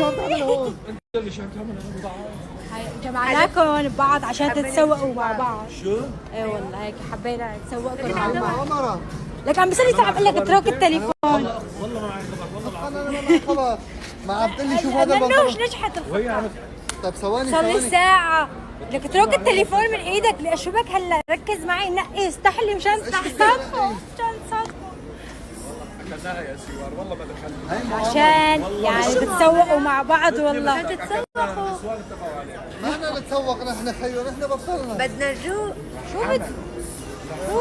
شو عم تعمل هون؟ انت اللي شو عم تعمل هون؟ جمعناكم ببعض عشان تتسوقوا مع بعض. شو؟ ايه والله هيك حبينا نسوقكم مع هاي بعض. مؤامرة. لك عم بصير عم اقول لك اترك التليفون. والله ما معي خبر، والله انا ما معي خبر. ما عم تقول لي شوف هذا منوش البنطلون. نجحت وهي الخطة. عملت طيب ثواني صار لي ثواني. ساعة. لك اترك التليفون من ايدك. ليش شو بك هلا؟ ركز معي نقي استحلي مشان تصادفوا مشان تصادفوا. اكلناها يا سوار، والله ما دخلنا. هاي مؤامرة. عشان يعني تتسوقوا مع بعض والله. تتسوقوا نسوان اتفقوا عليها. ما بدنا نتسوق نحن خيو، نحن بطلنا. بدنا نجوع.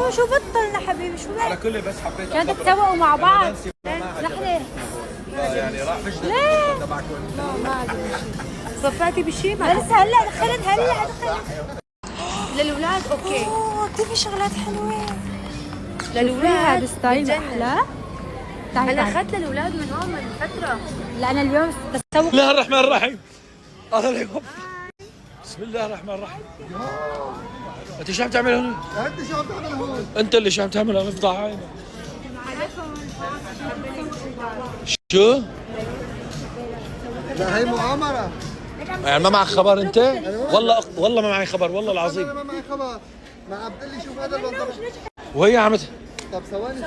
شو بطلنا حبيبي شو على بك؟ كل بس حبيت عشان تتسوقوا مع بعض. نانسي ما نحن يعني راح فشلت ليه؟ تبعكم. ما عجبني شيء. صفاتي بشيء ما لسه هلا دخلت للولاد اوكي. اوه كثير في شغلات حلوه. للولاد هذا ستايل بتجنن. احلى. انا اخذت للولاد من هون من فتره. لا انا اليوم بسوق. بسم الله الرحمن الرحيم. عليكم. بسم الله الرحمن الرحيم. انت شو عم تعمل هون؟ انت شو عم تعمل هون؟ انت اللي شو عم تعمل هون؟ افضح عينك. شو؟ لا هي مؤامرة. يعني ما معك خبر انت؟ والله ما معي خبر، والله انا العظيم. ما معي خبر. ما عم تقول لي شوف هذا البنطلون. وهي عم طب ثواني.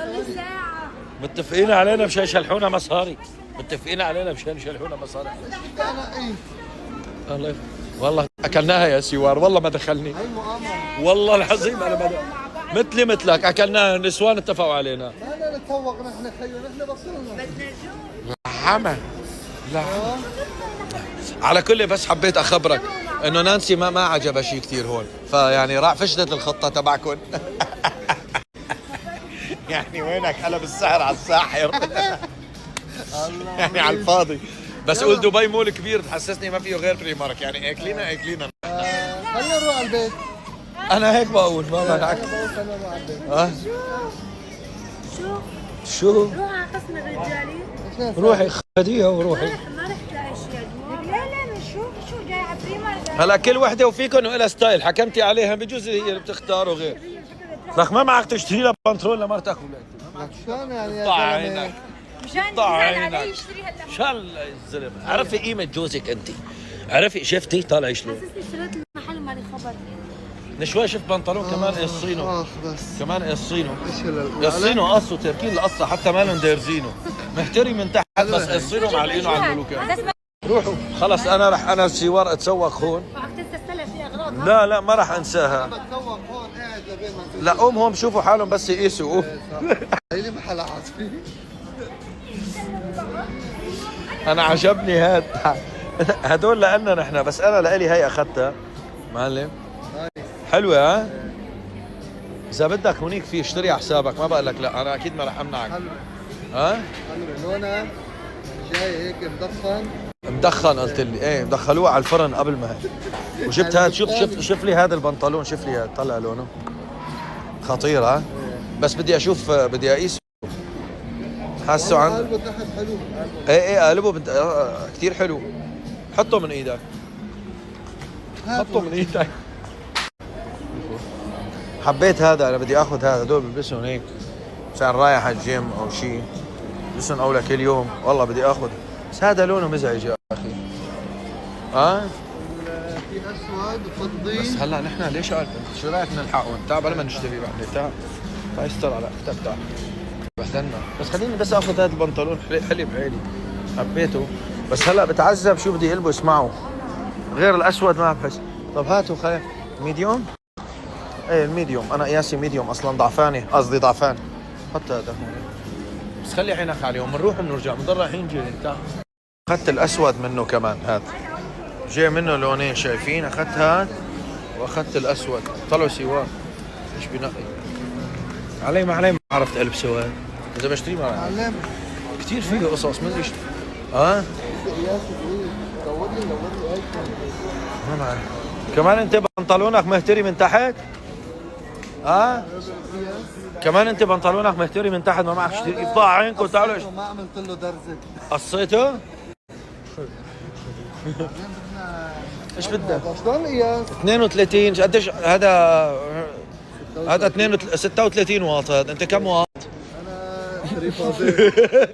متفقين علينا مشان يشلحونا مصاري. متفقين علينا مشان يشلحونا مصاري. بدي انقي. الله يف... والله اكلناها يا سوار، والله ما دخلني. هي مؤامرة. والله العظيم انا ما مثلي مثلك اكلناها، النسوان اتفقوا علينا. ما بدنا نتسوق نحن خيو، نحن بطلنا. حما لا على كل بس حبيت اخبرك انه نانسي ما عجبها شيء كثير هون، فيعني راح فشلت الخطه تبعكم. يعني وينك قلب السحر على الساحر. يعني على الفاضي. بس قول دبي مول كبير تحسسني ما فيه غير بري مارك، يعني اكلينا خلينا نروح على البيت. انا هيك بقول ما منعك. انا بقول خلينا نروح على البيت. شو روح على قسم الرجالي. روحي خديها وروحي. ما رح تلاقي شيء. لا لا شو جاي على بريمر. هلا كل وحده وفيكم لها ستايل حكمتي عليها، بجوز هي اللي بتختار وغير. لك ما معك تشتري لها بنطلون لمرتك ولا لك شلون يعني يا طلع زلمة؟ عينك مشان طلع يزعل علي عينك. يشتري هلا. شال الزلمه. عرفي قيمه جوزك انت، عرفي شفتي طالع شلون. حسسني اشتريت المحل مالي خبر. نشوي شفت بنطلون كمان قصينه، اخ بس كمان قصينه ايش هلا؟ قصينه قصوا تركين القصه حتى ما لهم دارزينه، محتري من تحت بس قصينه معلقينه على الملوكات. روحوا خلص انا سوار اتسوق هون. معك تنسى السلة في اغراض. لا ما راح انساها. بتسوق هون قاعد لبين ما تقول. لا قوم شوفوا حالهم بس يقيسوا. هي لي محل عاطفي. انا عجبني هدول لنا نحن، بس انا لإلي هي اخذتها معلم. حلوه ها؟ اذا بدك هونيك في اشتري على حسابك، ما بقول لك لا، انا اكيد ما رح امنعك. حلوة ها؟ حلوة لونها جاي هيك مدخن. مدخن قلت لي ايه، مدخلوه على الفرن قبل ما هيك. وجبت هذا، شوف لي هذا البنطلون، شوف لي هذا طلع لونه خطير ها؟ بس بدي اشوف، بدي اقيسه. حاسه عن قلبه تحت حلو. ايه قلبه كثير حلو. حطه من ايدك، حطه من ايدك. حبيت هذا، انا بدي اخذ هذا، هدول بلبسهم هيك عشان رايح على الجيم او شيء، بلبسهم اولى كل يوم. والله بدي اخذ، بس هذا لونه مزعج يا اخي. في اسود وفضي. بس هلا نحن ليش شو رايك نلحقهم؟ تعال بلا ما نشتري بعد. تعال يستر على اختك. تعال بهدلنا. بس خليني بس اخذ هذا البنطلون، حلي بعيني حبيته. بس هلا بتعذب شو بدي البس معه غير الاسود، ما بحس. طب هاتوا خير ميديوم. ايه الميديوم، انا قياسي ميديوم اصلا، ضعفاني قصدي ضعفان. حط هذا هون بس خلي عينك عليهم. بنروح بنرجع بنضل رايحين جاي. انت اخذت الاسود منه كمان، هذا جاي منه لونين شايفين. اخذت هذا واخذت الاسود، طلعوا سوار. ايش بنقي علي ما علي، ما عرفت البسه هذا. اذا بشتري معلم كثير فيه قصص ما ادري ايش. قياس صغير. دور لي ايفون. ما بعرف. كمان انت بنطلونك مهتري من تحت؟ كمان انت بنطلونك مهتري من تحت، ما معك تشتري. يطلع عينكم. تعالوا ما عملت له درزه. قصيته؟ ايش بدك؟ شلون قياس؟ 32 قديش هذا؟ هذا 36 واط. هذا انت كم واط؟ انا 3